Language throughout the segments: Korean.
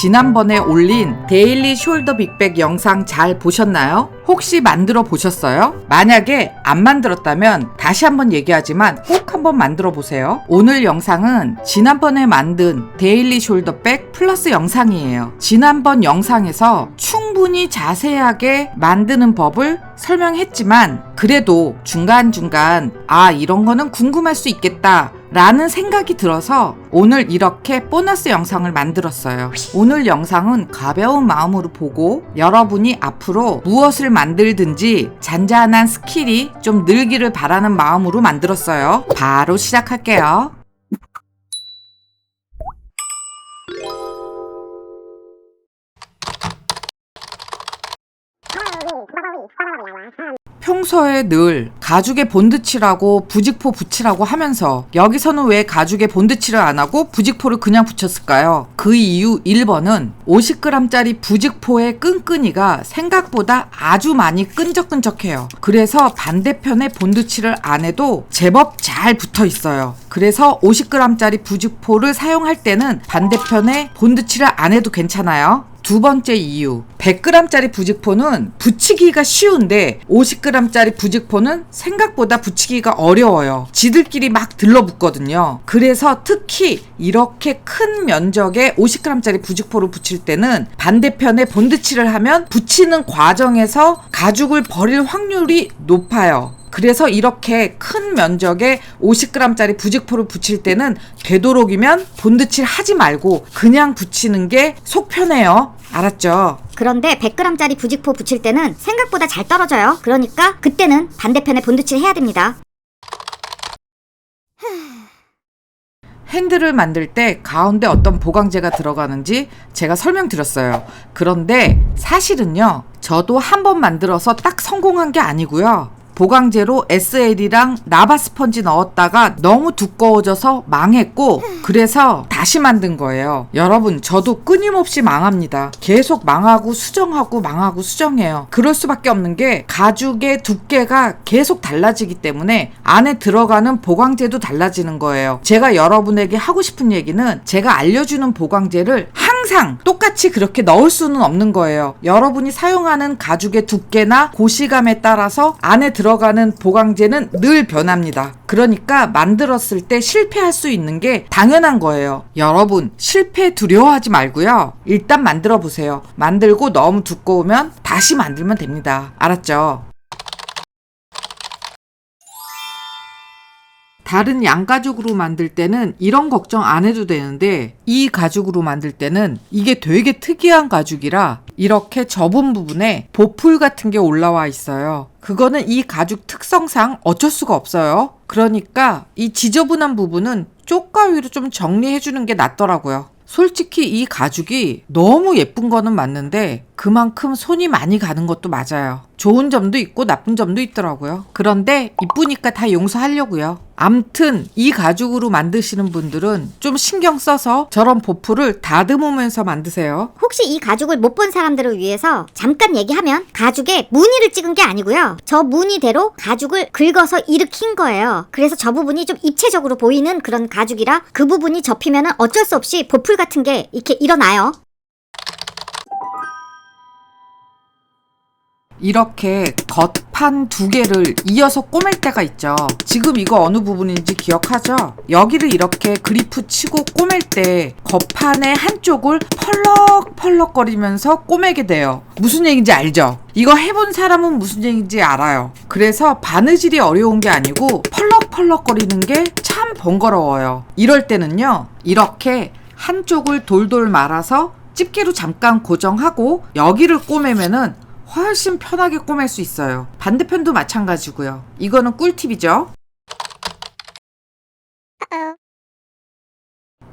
지난번에 올린 데일리 숄더 빅백 영상 잘 보셨나요? 혹시 만들어 보셨어요? 만약에 안 만들었다면 다시 한번 얘기하지만 꼭 한번 만들어 보세요. 오늘 영상은 지난번에 만든 데일리 숄더백 플러스 영상이에요. 지난번 영상에서 충분히 자세하게 만드는 법을 설명했지만 그래도 중간중간 이런 거는 궁금할 수 있겠다 라는 생각이 들어서 오늘 이렇게 보너스 영상을 만들었어요. 오늘 영상은 가벼운 마음으로 보고 여러분이 앞으로 무엇을 만들든지 잔잔한 스킬이 좀 늘기를 바라는 마음으로 만들었어요. 바로 시작할게요. 평소에 늘 가죽에 본드칠하고 부직포 붙이라고 하면서 여기서는 왜 가죽에 본드칠을 안 하고 부직포를 그냥 붙였을까요? 그 이유 1번은 50g짜리 부직포의 끈끈이가 생각보다 아주 많이 끈적끈적해요. 그래서 반대편에 본드칠을 안 해도 제법 잘 붙어 있어요. 그래서 50g짜리 부직포를 사용할 때는 반대편에 본드칠을 안 해도 괜찮아요. 두 번째 이유, 100g짜리 부직포는 붙이기가 쉬운데 50g짜리 부직포는 생각보다 붙이기가 어려워요. 지들끼리 막 들러붙거든요. 그래서 특히 이렇게 큰 면적의 50g짜리 부직포를 붙일 때는 반대편에 본드칠을 하면 붙이는 과정에서 가죽을 버릴 확률이 높아요. 그래서 이렇게 큰 면적의 50g짜리 부직포를 붙일 때는 되도록이면 본드칠 하지 말고 그냥 붙이는 게 속 편해요. 알았죠? 그런데 100g짜리 부직포 붙일 때는 생각보다 잘 떨어져요. 그러니까 그때는 반대편에 본드칠 해야 됩니다. 핸들을 만들 때 가운데 어떤 보강제가 들어가는지 제가 설명드렸어요. 그런데 사실은요, 저도 한 번 만들어서 딱 성공한 게 아니고요. 보강제로 SL이랑 라바 스펀지 넣었다가 너무 두꺼워져서 망했고 그래서 다시 만든 거예요. 여러분, 저도 끊임없이 망합니다. 계속 망하고 수정하고 망하고 수정해요. 그럴 수밖에 없는 게 가죽의 두께가 계속 달라지기 때문에 안에 들어가는 보강제도 달라지는 거예요. 제가 여러분에게 하고 싶은 얘기는 제가 알려주는 보강제를 항상 똑같이 그렇게 넣을 수는 없는 거예요. 여러분이 사용하는 가죽의 두께나 고시감에 따라서 안에 들어가는 보강제는 늘 변합니다. 그러니까 만들었을 때 실패할 수 있는 게 당연한 거예요. 여러분, 실패 두려워하지 말고요. 일단 만들어 보세요. 만들고 너무 두꺼우면 다시 만들면 됩니다. 알았죠? 다른 양가죽으로 만들 때는 이런 걱정 안 해도 되는데 이 가죽으로 만들 때는 이게 되게 특이한 가죽이라 이렇게 접은 부분에 보풀 같은 게 올라와 있어요. 그거는 이 가죽 특성상 어쩔 수가 없어요. 그러니까 이 지저분한 부분은 쪽가위로 좀 정리해 주는 게 낫더라고요. 솔직히 이 가죽이 너무 예쁜 거는 맞는데 그만큼 손이 많이 가는 것도 맞아요. 좋은 점도 있고 나쁜 점도 있더라고요. 그런데 이쁘니까 다 용서하려고요. 암튼 이 가죽으로 만드시는 분들은 좀 신경 써서 저런 보풀을 다듬으면서 만드세요. 혹시 이 가죽을 못 본 사람들을 위해서 잠깐 얘기하면 가죽에 무늬를 찍은 게 아니고요. 저 무늬대로 가죽을 긁어서 일으킨 거예요. 그래서 저 부분이 좀 입체적으로 보이는 그런 가죽이라 그 부분이 접히면 어쩔 수 없이 보풀 같은 게 이렇게 일어나요. 이렇게 겉판 두 개를 이어서 꼬맬 때가 있죠. 지금 이거 어느 부분인지 기억하죠? 여기를 이렇게 그리프 치고 꼬맬 때 겉판의 한쪽을 펄럭펄럭거리면서 꼬매게 돼요. 무슨 얘기인지 알죠? 이거 해본 사람은 무슨 얘기인지 알아요. 그래서 바느질이 어려운 게 아니고 펄럭펄럭거리는 게 참 번거로워요. 이럴 때는요, 이렇게 한쪽을 돌돌 말아서 집게로 잠깐 고정하고 여기를 꼬매면은 훨씬 편하게 꼬맬 수 있어요. 반대편도 마찬가지고요. 이거는 꿀팁이죠.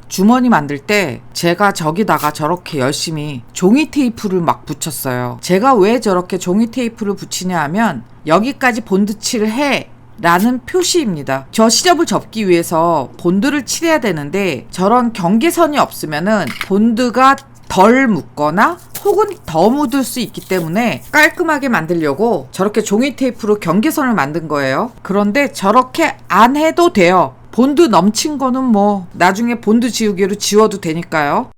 주머니 만들 때 제가 저기다가 저렇게 열심히 종이 테이프를 막 붙였어요. 제가 왜 저렇게 종이 테이프를 붙이냐 하면 여기까지 본드칠을 해 라는 표시입니다. 저 시접을 접기 위해서 본드를 칠해야 되는데 저런 경계선이 없으면은 본드가 덜 묻거나 혹은 더 묻을 수 있기 때문에 깔끔하게 만들려고 저렇게 종이 테이프로 경계선을 만든 거예요. 그런데 저렇게 안 해도 돼요. 본드 넘친 거는 뭐 나중에 본드 지우개로 지워도 되니까요.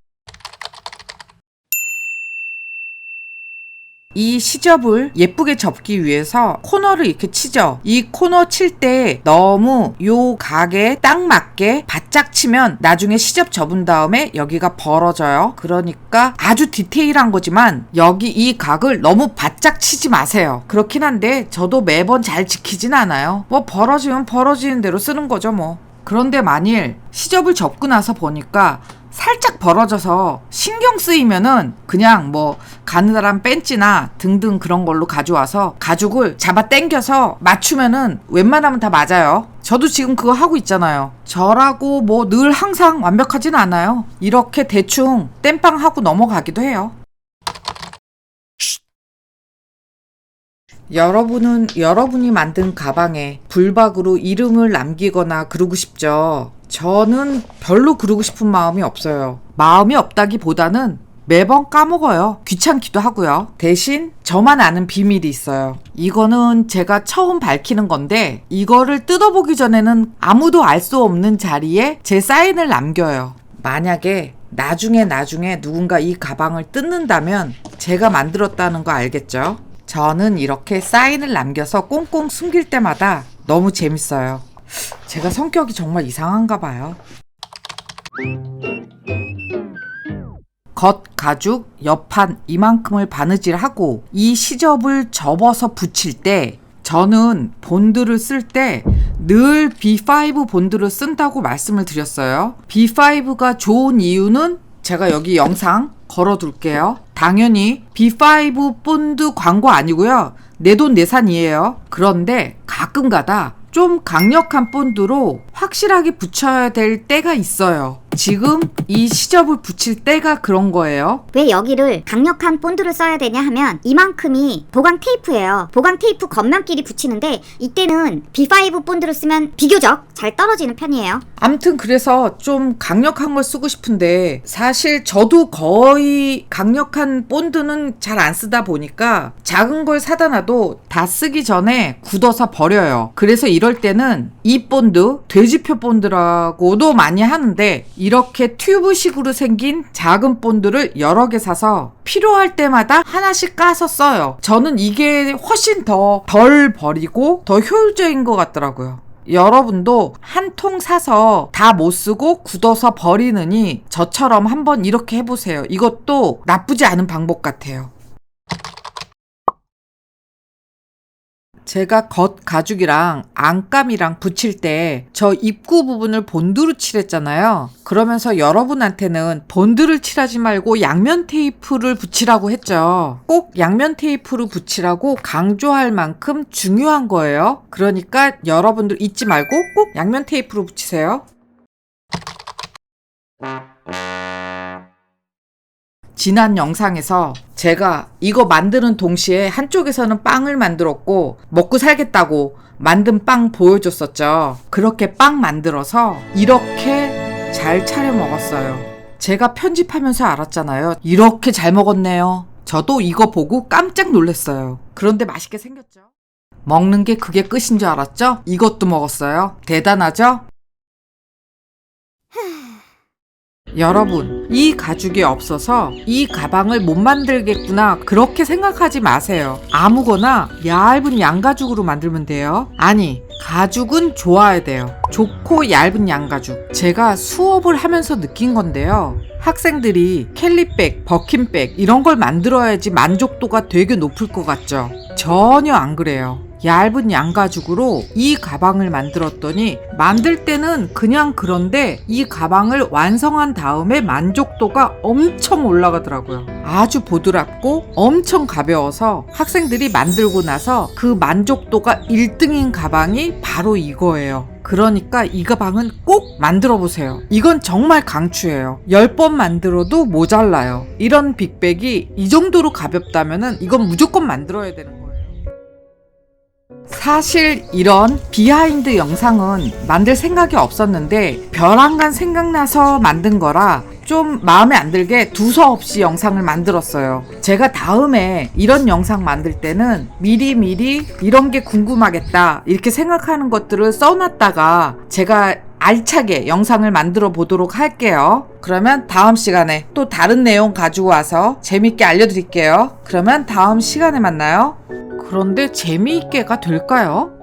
이 시접을 예쁘게 접기 위해서 코너를 이렇게 치죠. 이 코너 칠 때 너무 요 각에 딱 맞게 바짝 치면 나중에 시접 접은 다음에 여기가 벌어져요. 그러니까 아주 디테일한 거지만 여기 이 각을 너무 바짝 치지 마세요. 그렇긴 한데 저도 매번 잘 지키진 않아요. 뭐 벌어지면 벌어지는 대로 쓰는 거죠 뭐. 그런데 만일 시접을 접고 나서 보니까 살짝 벌어져서 신경 쓰이면은 그냥 뭐 가느다란 벤치나 등등 그런 걸로 가져와서 가죽을 잡아 당겨서 맞추면은 웬만하면 다 맞아요. 저도 지금 그거 하고 있잖아요. 저라고 뭐 늘 항상 완벽하진 않아요. 이렇게 대충 땜빵하고 넘어가기도 해요. 여러분은 여러분이 만든 가방에 불박으로 이름을 남기거나 그러고 싶죠? 저는 별로 그러고 싶은 마음이 없어요. 마음이 없다기보다는 매번 까먹어요. 귀찮기도 하고요. 대신 저만 아는 비밀이 있어요. 이거는 제가 처음 밝히는 건데 이거를 뜯어보기 전에는 아무도 알 수 없는 자리에 제 사인을 남겨요. 만약에 나중에 누군가 이 가방을 뜯는다면 제가 만들었다는 거 알겠죠? 저는 이렇게 사인을 남겨서 꽁꽁 숨길 때마다 너무 재밌어요. 제가 성격이 정말 이상한가 봐요. 겉 가죽 옆판 이만큼을 바느질하고 이 시접을 접어서 붙일 때 저는 본드를 쓸 때 늘 B5 본드를 쓴다고 말씀을 드렸어요. B5가 좋은 이유는 제가 여기 영상 걸어둘게요. 당연히 B5 본드 광고 아니고요. 내돈내산이에요. 그런데 가끔가다 좀 강력한 본드로 확실하게 붙여야 될 때가 있어요. 지금 이 시접을 붙일 때가 그런 거예요. 왜 여기를 강력한 본드를 써야 되냐 하면 이만큼이 보강 테이프예요. 보강 테이프 겉면끼리 붙이는데 이때는 B5 본드를 쓰면 비교적 잘 떨어지는 편이에요. 암튼 그래서 좀 강력한 걸 쓰고 싶은데 사실 저도 거의 강력한 본드는 잘 안 쓰다 보니까 작은 걸 사다 놔도 다 쓰기 전에 굳어서 버려요. 그래서 이럴 때는 이 본드, 돼지표 본드라고도 많이 하는데 이렇게 튜브식으로 생긴 작은 본드를 여러 개 사서 필요할 때마다 하나씩 까서 써요. 저는 이게 훨씬 더 덜 버리고 더 효율적인 것 같더라고요. 여러분도 한 통 사서 다 못 쓰고 굳어서 버리느니 저처럼 한번 이렇게 해보세요. 이것도 나쁘지 않은 방법 같아요. 제가 겉 가죽이랑 안감이랑 붙일 때 저 입구 부분을 본드로 칠했잖아요. 그러면서 여러분한테는 본드를 칠하지 말고 양면 테이프를 붙이라고 했죠. 꼭 양면 테이프로 붙이라고 강조할 만큼 중요한 거예요. 그러니까 여러분들 잊지 말고 꼭 양면 테이프로 붙이세요. 지난 영상에서 제가 이거 만드는 동시에 한쪽에서는 빵을 만들었고 먹고 살겠다고 만든 빵 보여줬었죠. 그렇게 빵 만들어서 이렇게 잘 차려 먹었어요. 제가 편집하면서 알았잖아요. 이렇게 잘 먹었네요. 저도 이거 보고 깜짝 놀랐어요. 그런데 맛있게 생겼죠. 먹는 게 그게 끝인 줄 알았죠? 이것도 먹었어요. 대단하죠? 여러분, 이 가죽이 없어서 이 가방을 못 만들겠구나 그렇게 생각하지 마세요. 아무거나 얇은 양가죽으로 만들면 돼요. 아니, 가죽은 좋아야 돼요. 좋고 얇은 양가죽. 제가 수업을 하면서 느낀 건데요. 학생들이 캘리백, 버킨백 이런 걸 만들어야지 만족도가 되게 높을 것 같죠? 전혀 안 그래요. 얇은 양가죽으로 이 가방을 만들었더니 만들 때는 그냥 그런데 이 가방을 완성한 다음에 만족도가 엄청 올라가더라고요. 아주 보드랍고 엄청 가벼워서 학생들이 만들고 나서 그 만족도가 1등인 가방이 바로 이거예요. 그러니까 이 가방은 꼭 만들어 보세요. 이건 정말 강추예요. 10번 만들어도 모자라요. 이런 빅백이 이 정도로 가볍다면은 이건 무조건 만들어야 되는 거예요. 사실 이런 비하인드 영상은 만들 생각이 없었는데 벼랑간 생각나서 만든 거라 좀 마음에 안 들게 두서없이 영상을 만들었어요. 제가 다음에 이런 영상 만들 때는 미리 이런 게 궁금하겠다 이렇게 생각하는 것들을 써놨다가 제가 알차게 영상을 만들어 보도록 할게요. 그러면 다음 시간에 또 다른 내용 가지고 와서 재밌게 알려드릴게요. 그러면 다음 시간에 만나요. 그런데 재미있게가 될까요?